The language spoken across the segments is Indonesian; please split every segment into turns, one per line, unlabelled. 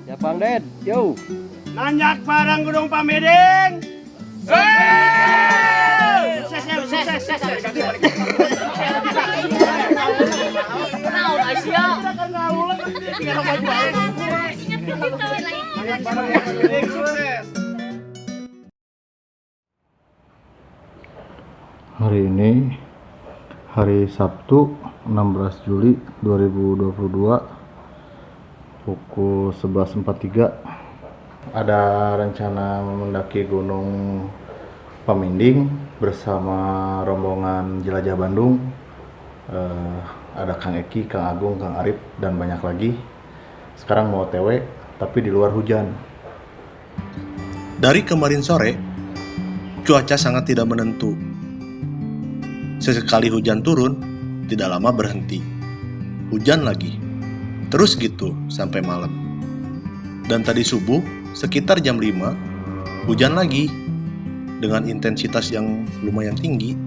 Ya Bang Ded, yo.
Nanjak barang Gunung Pamiding.
Hari ini hari Sabtu 16 Juli 2022 pukul 11.43 ada rencana mendaki Gunung Paminding bersama rombongan Jelajah Bandung. Ada Kang Eki, Kang Agung, Kang Arif dan banyak lagi. Sekarang mau OTW tapi di luar hujan.
Dari kemarin sore cuaca sangat tidak menentu. Sesekali hujan turun, tidak lama berhenti. Hujan lagi. Terus gitu sampai malam. Dan tadi subuh, sekitar jam 5, hujan lagi. Dengan intensitas yang lumayan tinggi.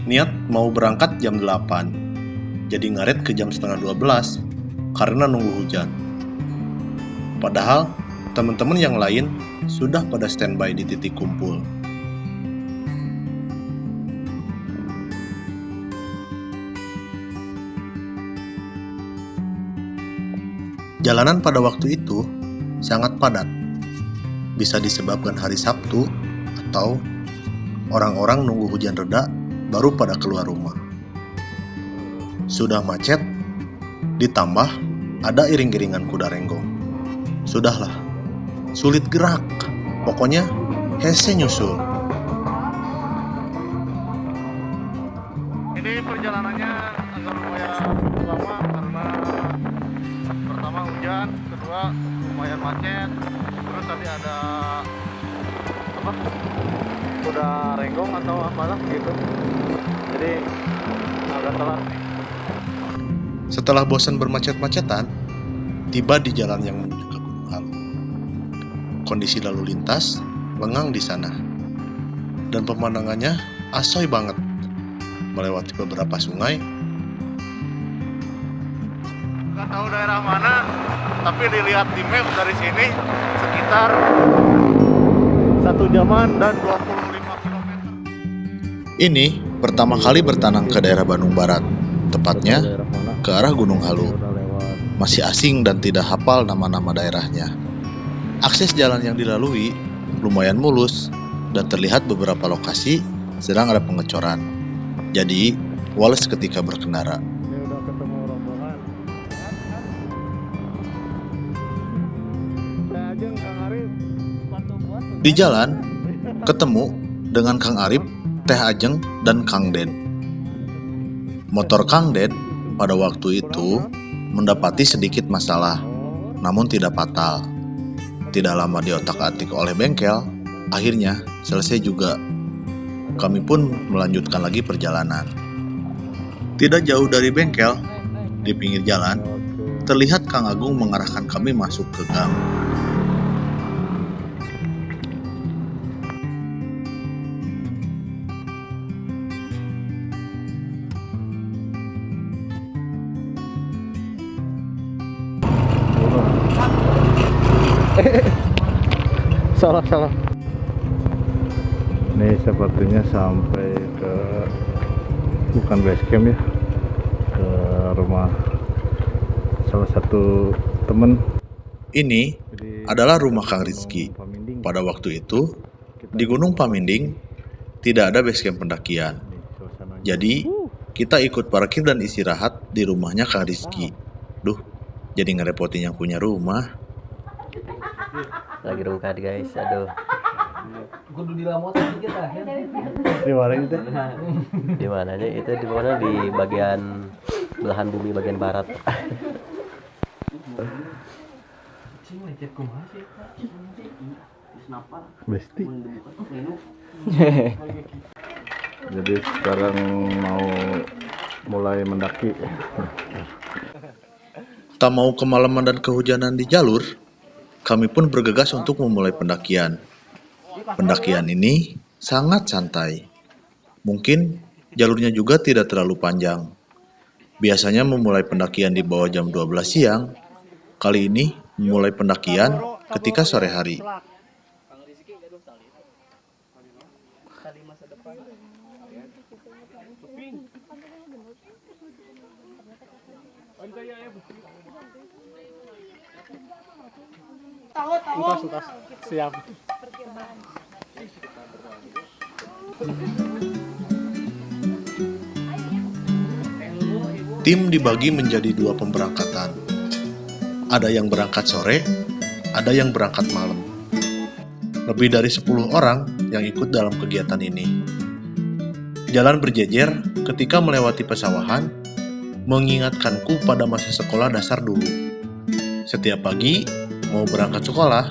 Niat mau berangkat jam 8. Jadi ngaret ke jam setengah 12 karena nunggu hujan. Padahal teman-teman yang lain sudah pada standby di titik kumpul. Jalanan pada waktu itu sangat padat. Bisa disebabkan hari Sabtu atau orang-orang nunggu hujan reda baru pada keluar rumah. Sudah macet, ditambah ada iring-iringan kuda renggong. Sudahlah, sulit gerak. Pokoknya hese nyusul.
Ini perjalanannya agak lumayan lama karena pertama hujan, kedua lumayan macet, terus tadi ada apa? Kuda renggong atau apalah gitu. Jadi agak telat.
Setelah bosan bermacet-macetan, tiba di jalan yang menuju ke Gunung Halu. Kondisi lalu lintas lengang di sana. Dan pemandangannya asoy banget. Melewati beberapa sungai.
Nggak tahu daerah mana, tapi dilihat di map dari sini sekitar 1 jaman dan 25 km.
Ini pertama kali bertanam ke daerah Bandung Barat, tepatnya ke arah Gunung Halu. Masih asing dan tidak hafal nama-nama daerahnya. Akses jalan yang dilalui lumayan mulus dan terlihat beberapa lokasi sedang ada pengecoran. Jadi, wales ketika berkendara.
Ini udah ketemu rombongan. Saya Ajeng, Kang Arif.
Di jalan, ketemu dengan Kang Arif, Teh Ajeng, dan Kang Ded. Motor Kang Ded pada waktu itu mendapati sedikit masalah, namun tidak fatal. Tidak lama diotak-atik oleh bengkel, akhirnya selesai juga. Kami pun melanjutkan lagi perjalanan. Tidak jauh dari bengkel, di pinggir jalan, terlihat Kang Agung mengarahkan kami masuk ke gang.
Salah. Ini sepertinya sampai ke bukan base camp ya, ke rumah salah satu temen.
Ini adalah rumah Kang Rizky. Pada waktu itu, di Gunung Paminding tidak ada base camp pendakian. Jadi, kita ikut parkir dan istirahat di rumahnya Kang Rizky. Duh, jadi ngerepotin yang punya rumah.
Lagi rungkat guys, aduh.
Kudu dilamot sedikit lah ya.
Di mana itu?
Di mananya itu di mana di bagian belahan bumi bagian barat.
Cing lecet kumaha sih, Pak? Kenapa?
Besti.
Minum.
Jadi sekarang mau mulai mendaki.
Tak mau kemalaman dan kehujanan di jalur, kami pun bergegas untuk memulai pendakian. Pendakian ini sangat santai. Mungkin jalurnya juga tidak terlalu panjang. Biasanya memulai pendakian di bawah jam 12 siang. Kali ini memulai pendakian ketika sore hari.
Siap.
Tim dibagi menjadi 2 pemberangkatan. Ada yang berangkat sore, ada yang berangkat malam. Lebih dari 10 orang yang ikut dalam kegiatan ini. Jalan berjejer ketika melewati pesawahan, mengingatkanku pada masa sekolah dasar dulu. Setiap pagi, mau berangkat sekolah,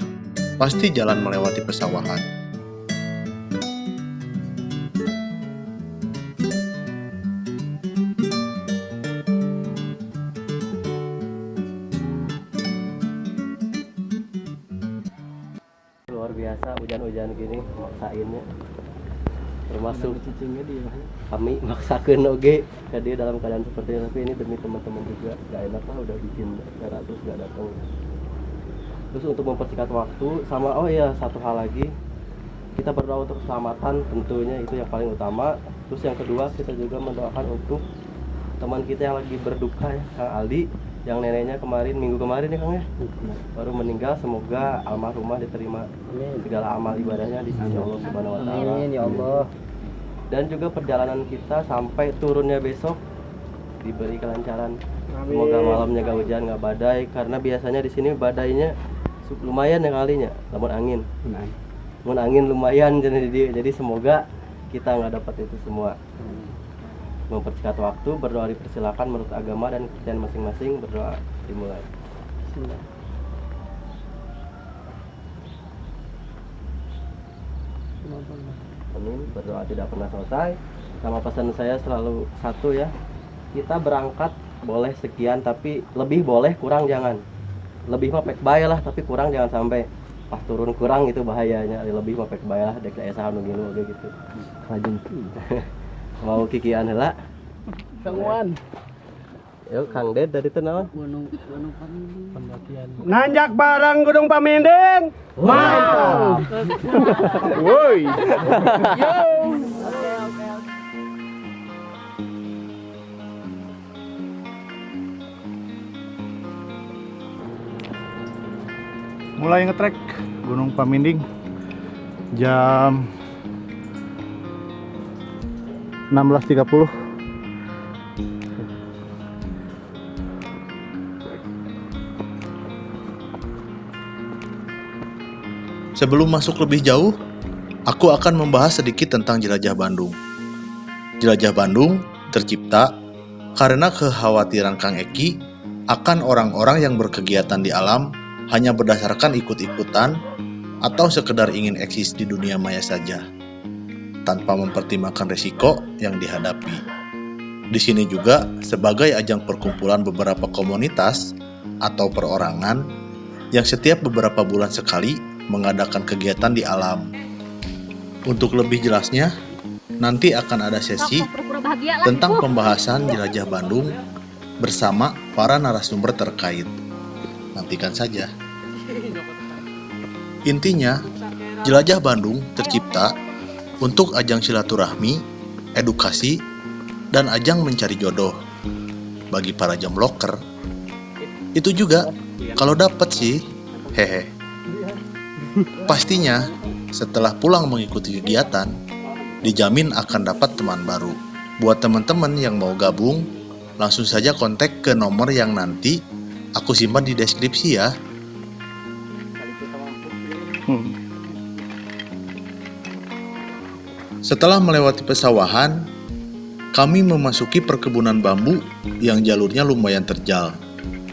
pasti jalan melewati pesawahan.
Luar biasa hujan-hujan gini maksainnya, termasuk kami maksakan oge jadi dalam keadaan seperti ini, tapi ini demi teman-teman juga. Gak enak lah udah bikin 200 gak datang. Terus untuk mempersingkat waktu sama, oh iya satu hal lagi, kita berdoa untuk keselamatan, tentunya itu yang paling utama. Terus yang kedua, kita juga mendoakan untuk teman kita yang lagi berduka ya, Kang Aldi, yang neneknya minggu kemarin ya Kang ya, baru meninggal. Semoga almarhumah diterima segala amal ibadahnya di sisi Allah Subhanahu wa taala.
Amin ya Allah.
Dan juga perjalanan kita sampai turunnya besok diberi kelancaran. Semoga malamnya gak hujan, gak badai, karena biasanya di sini badainya lumayan ya kalinya, namun angin lumayan, jadi semoga kita nggak dapat itu semua. Mempersingkat waktu, berdoa dipersilakan menurut agama dan kepercayaan masing-masing. Berdoa dimulai. Amin. Berdoa tidak pernah selesai. Sama pesan saya selalu satu ya, kita berangkat boleh sekian, tapi lebih boleh, kurang jangan. Lebih mah pek bae lah, tapi kurang jangan sampai pas turun kurang, itu bahayanya. Lebih mah pek bae lah, dek esa anu gini oge gitu. Mau kikian heula?
Kangwan.
Yuk Kang Ded dari teu naon?
Gunung pendakian.
Nanjak barang Gunung Paminding. Mantap. Woi. Yo.
Mulai ngetrek Gunung Paminding jam 16.30.
Sebelum masuk lebih jauh, aku akan membahas sedikit tentang Jelajah Bandung. Jelajah Bandung tercipta karena kekhawatiran Kang Eki akan orang-orang yang berkegiatan di alam hanya berdasarkan ikut-ikutan atau sekedar ingin eksis di dunia maya saja, tanpa mempertimbangkan risiko yang dihadapi. Di sini juga sebagai ajang perkumpulan beberapa komunitas atau perorangan yang setiap beberapa bulan sekali mengadakan kegiatan di alam. Untuk lebih jelasnya, nanti akan ada sesi tentang pembahasan Jelajah Bandung bersama para narasumber terkait. Nantikan saja. Intinya, Jelajah Bandung tercipta untuk ajang silaturahmi, edukasi, dan ajang mencari jodoh bagi para jombloker. Itu juga kalau dapat sih, hehe. Pastinya setelah pulang mengikuti kegiatan, dijamin akan dapat teman baru. Buat teman-teman yang mau gabung, langsung saja kontak ke nomor yang nanti aku simpan di deskripsi ya. Setelah melewati pesawahan, kami memasuki perkebunan bambu yang jalurnya lumayan terjal.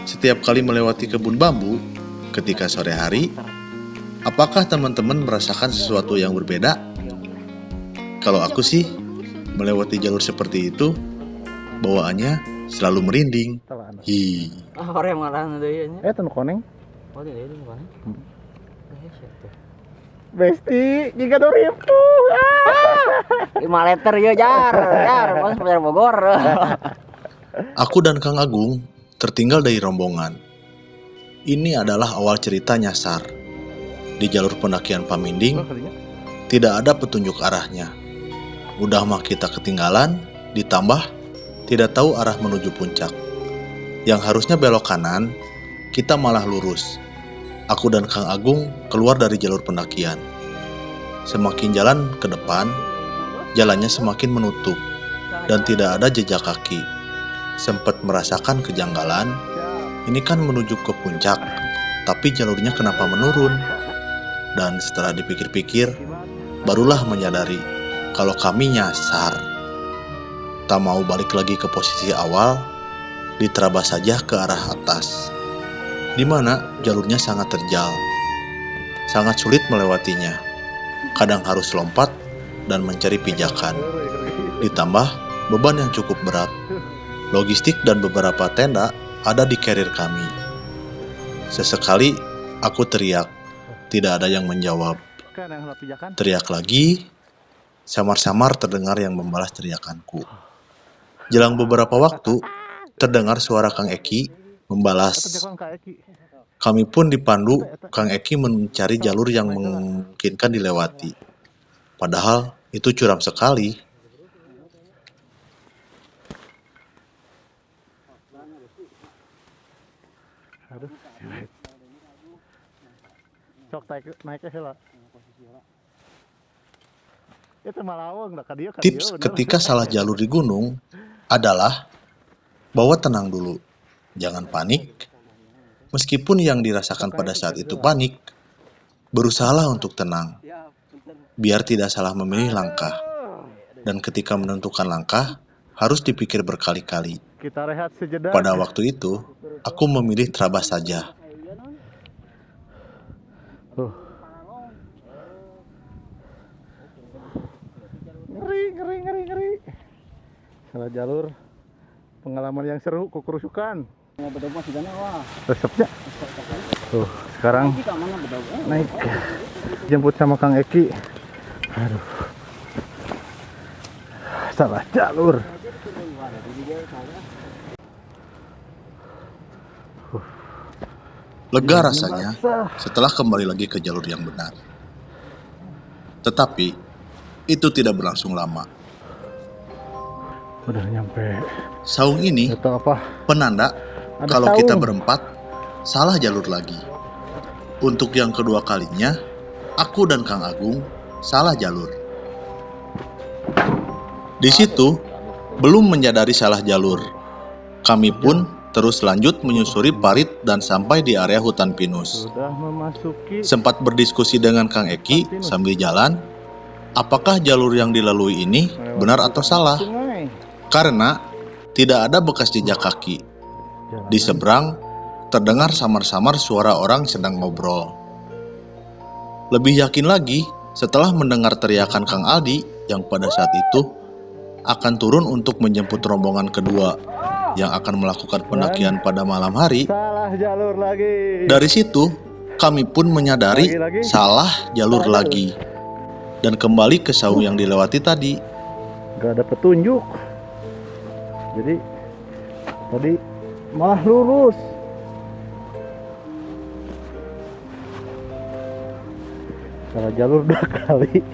Setiap kali melewati kebun bambu ketika sore hari, apakah teman-teman merasakan sesuatu yang berbeda? Kalau aku sih, melewati jalur seperti itu, bawaannya selalu merinding. Hi.
Orang marah deui nya.
Tenu koneng.
Oh, deui itu bukan.
Besti, jika 2000.
5 liter ya jar, pas Pasar Bogor.
Aku dan Kang Agung tertinggal dari rombongan. Ini adalah awal cerita nyasar. Di jalur pendakian Paminding, tidak ada petunjuk arahnya. Udah mah kita ketinggalan, ditambah tidak tahu arah menuju puncak. Yang harusnya belok kanan, kita malah lurus. Aku dan Kang Agung keluar dari jalur pendakian. Semakin jalan ke depan, jalannya semakin menutup dan tidak ada jejak kaki. Sempat merasakan kejanggalan, ini kan menuju ke puncak, tapi jalurnya kenapa menurun? Dan setelah dipikir-pikir, barulah menyadari kalau kami nyasar. Tak mau balik lagi ke posisi awal, diterabas saja ke arah atas, di mana jalurnya sangat terjal. Sangat sulit melewatinya. Kadang harus lompat dan mencari pijakan. Ditambah beban yang cukup berat. Logistik dan beberapa tenda ada di carrier kami. Sesekali aku teriak, tidak ada yang menjawab. Teriak lagi, samar-samar terdengar yang membalas teriakanku. Jelang beberapa waktu, terdengar suara Kang Eki membalas. Kami pun dipandu Kang Eki mencari jalur yang memungkinkan dilewati. Padahal itu curam sekali.
Sok naiknya heula. Itu malaweng da ka dieu
Tips ketika salah jalur di gunung adalah bawa tenang dulu. Jangan panik. Meskipun yang dirasakan pada saat itu panik, berusahalah untuk tenang. Biar tidak salah memilih langkah. Dan ketika menentukan langkah, harus dipikir berkali-kali.
Kita rehat sejedak.
Pada waktu itu, aku memilih terabas saja.
Ngeri. Salah jalur. Pengalaman yang seru, kukurusukan. Resepnya. Tuh, sekarang naik. Jemput sama Kang Eki. Aduh. Salah jalur.
Lega rasanya setelah kembali lagi ke jalur yang benar. Tetapi, itu tidak berlangsung lama.
Udah nyampe.
Saung ini
Gak tahu apa.
penanda
Ada
kalau
saung.
kita berempat salah jalur lagi. Untuk yang kedua kalinya, aku dan Kang Agung salah jalur. Di situ, belum menyadari salah jalur. Kami pun terus lanjut menyusuri parit dan sampai di area hutan pinus.
Sudah memasuki.
Sempat berdiskusi dengan Kang Eki sambil jalan, apakah jalur yang dilalui ini benar atau salah?
Sungai.
Karena tidak ada bekas jejak kaki. Di seberang, terdengar samar-samar suara orang sedang ngobrol. Lebih yakin lagi setelah mendengar teriakan Kang Aldi yang pada saat itu akan turun untuk menjemput rombongan kedua yang akan melakukan pendakian pada malam hari.
Salah jalur lagi.
Dari situ, kami pun menyadari salah jalur lagi dan kembali ke saung yang dilewati tadi.
Gak ada petunjuk. Jadi tadi malah lurus. Salah jalur 2 kali.